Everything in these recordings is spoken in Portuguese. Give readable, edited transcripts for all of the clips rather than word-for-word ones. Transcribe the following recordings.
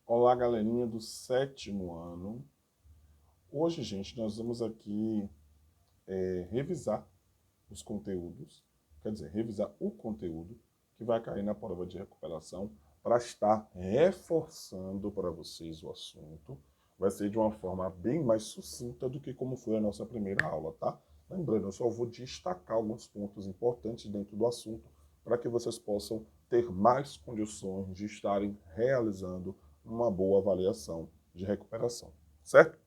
Olá, galerinha do sétimo ano. Hoje, gente, nós vamos aqui revisar os conteúdos, quer dizer, revisar o conteúdo que vai cair na prova de recuperação para estar reforçando para vocês o assunto. Vai ser de uma forma bem mais sucinta do que como foi a nossa primeira aula, tá? Lembrando, eu só vou destacar alguns pontos importantes dentro do assunto para que vocês possam ter mais condições de estarem realizando uma boa avaliação de recuperação, certo?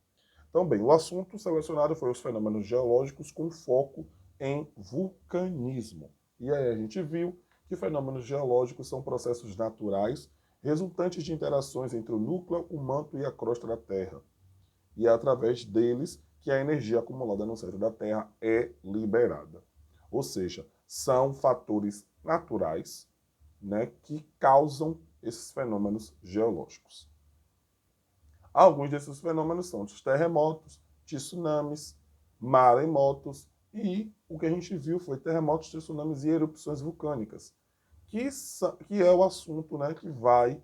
Então, bem, o assunto selecionado foi os fenômenos geológicos com foco em vulcanismo. E aí a gente viu que fenômenos geológicos são processos naturais resultantes de interações entre o núcleo, o manto e a crosta da Terra. E é através deles que a energia acumulada no centro da Terra é liberada. Ou seja, são fatores naturais, né, que causam esses fenômenos geológicos. Alguns desses fenômenos são os terremotos, tsunamis, maremotos e o que a gente viu foi terremotos, tsunamis e erupções vulcânicas, que é o assunto, né, que vai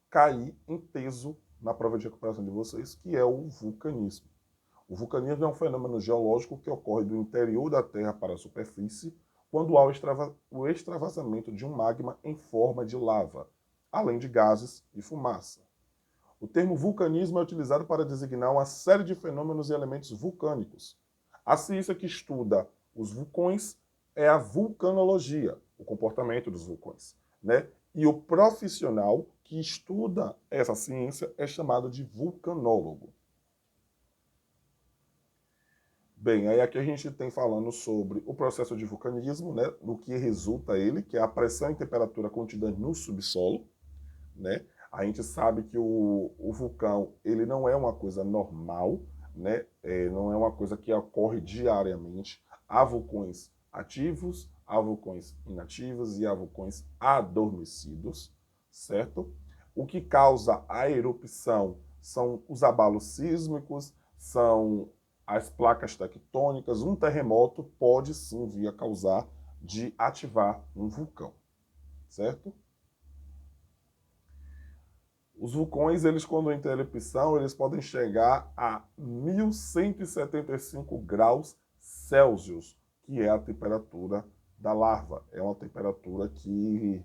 cair em peso na prova de recuperação de vocês, que é o vulcanismo. O vulcanismo é um fenômeno geológico que ocorre do interior da Terra para a superfície quando há o extravasamento de um magma em forma de lava, além de gases e fumaça. O termo vulcanismo é utilizado para designar uma série de fenômenos e elementos vulcânicos. A ciência que estuda os vulcões é a vulcanologia, o comportamento dos vulcões, né? E o profissional que estuda essa ciência é chamado de vulcanólogo. Bem, aí aqui a gente tem falando sobre o processo de vulcanismo, né? Do que resulta ele, que é a pressão e temperatura contida no subsolo, né? A gente sabe que o vulcão ele não é uma coisa normal, né? Não é uma coisa que ocorre diariamente. Há vulcões ativos, há vulcões inativos e há vulcões adormecidos, certo? O que causa a erupção são os abalos sísmicos, são as placas tectônicas. Um terremoto pode sim vir a causar de ativar um vulcão, certo? Os vulcões, eles quando entram em erupção, eles podem chegar a 1175 graus Celsius, que é a temperatura da lava. É uma temperatura que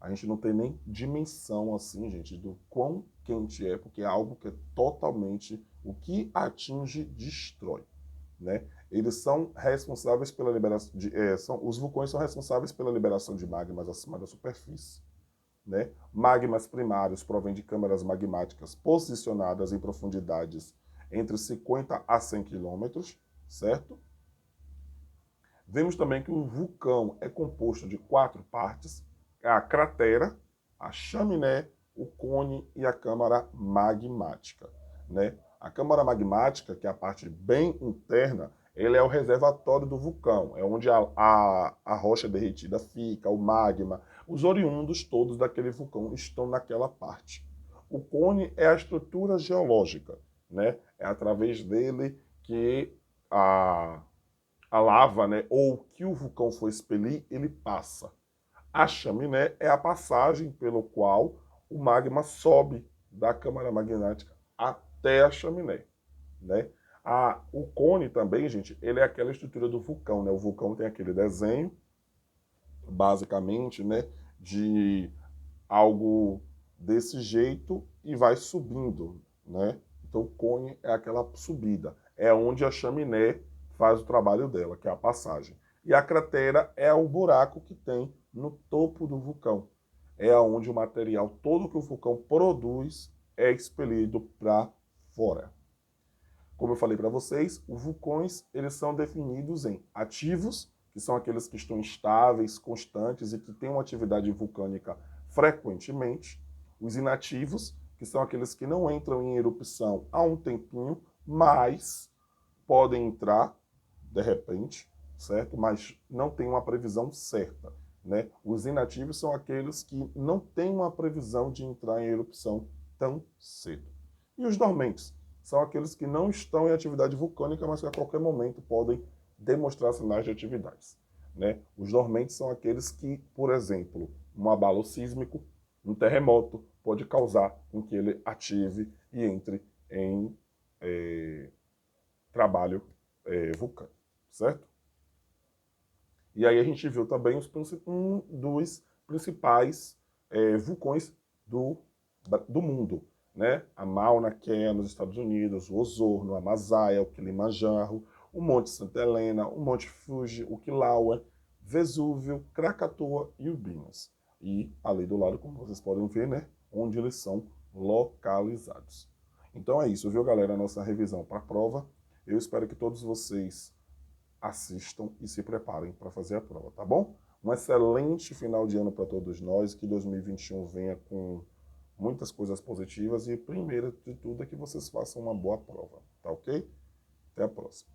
a gente não tem nem dimensão, assim, gente, do quão quente é, porque é algo que é totalmente o que atinge, destrói, né? Eles são responsáveis pela liberação os vulcões são responsáveis pela liberação de magmas acima da superfície, né? Magmas primários provêm de câmaras magmáticas posicionadas em profundidades entre 50 a 100 quilômetros, certo? Vemos também que o vulcão é composto de 4 partes: a cratera, a chaminé, o cone e a câmara magmática, né? A câmara magmática, que é a parte bem interna, ele é o reservatório do vulcão, é onde a rocha derretida fica, o magma, os oriundos todos daquele vulcão estão naquela parte. O cone é a estrutura geológica, né? É através dele que a lava, né, ou que o vulcão for expelir, ele passa. A chaminé é a passagem pelo qual o magma sobe da câmara magnética até a chaminé, né? O cone também, gente, ele é aquela estrutura do vulcão, né? O vulcão tem aquele desenho, basicamente, né, de algo desse jeito e vai subindo, né? Então o cone é aquela subida, é onde a chaminé faz o trabalho dela, que é a passagem. E a cratera é o buraco que tem no topo do vulcão. É onde o material todo que o vulcão produz é expelido para fora. Como eu falei para vocês, os vulcões eles são definidos em ativos, que são aqueles que estão estáveis, constantes e que têm uma atividade vulcânica frequentemente. Os inativos, que são aqueles que não entram em erupção há um tempinho, mas podem entrar de repente, certo? Mas não tem uma previsão certa, né? Os inativos são aqueles que não têm uma previsão de entrar em erupção tão cedo. E os dormentes são aqueles que não estão em atividade vulcânica, mas que a qualquer momento podem demonstrar sinais de atividades, né? Os dormentes são aqueles que, por exemplo, um abalo sísmico Um terremoto pode causar com que ele ative e entre em trabalho vulcânico, certo? E aí a gente viu também um dos principais vulcões do mundo, né? A Mauna Kea nos Estados Unidos, o Osorno, a Massaia, o Kilimanjaro, o Monte Santa Helena, o Monte Fuji, o Kilauea, Vesúvio, Krakatoa e Ubinas. E ali do lado, como vocês podem ver, né? Onde eles são localizados. Então é isso, viu, galera? A nossa revisão para a prova. Eu espero que todos vocês assistam e se preparem para fazer a prova, tá bom? Um excelente final de ano para todos nós, que 2021 venha com muitas coisas positivas e, primeiro de tudo, é que vocês façam uma boa prova, tá ok? Até a próxima.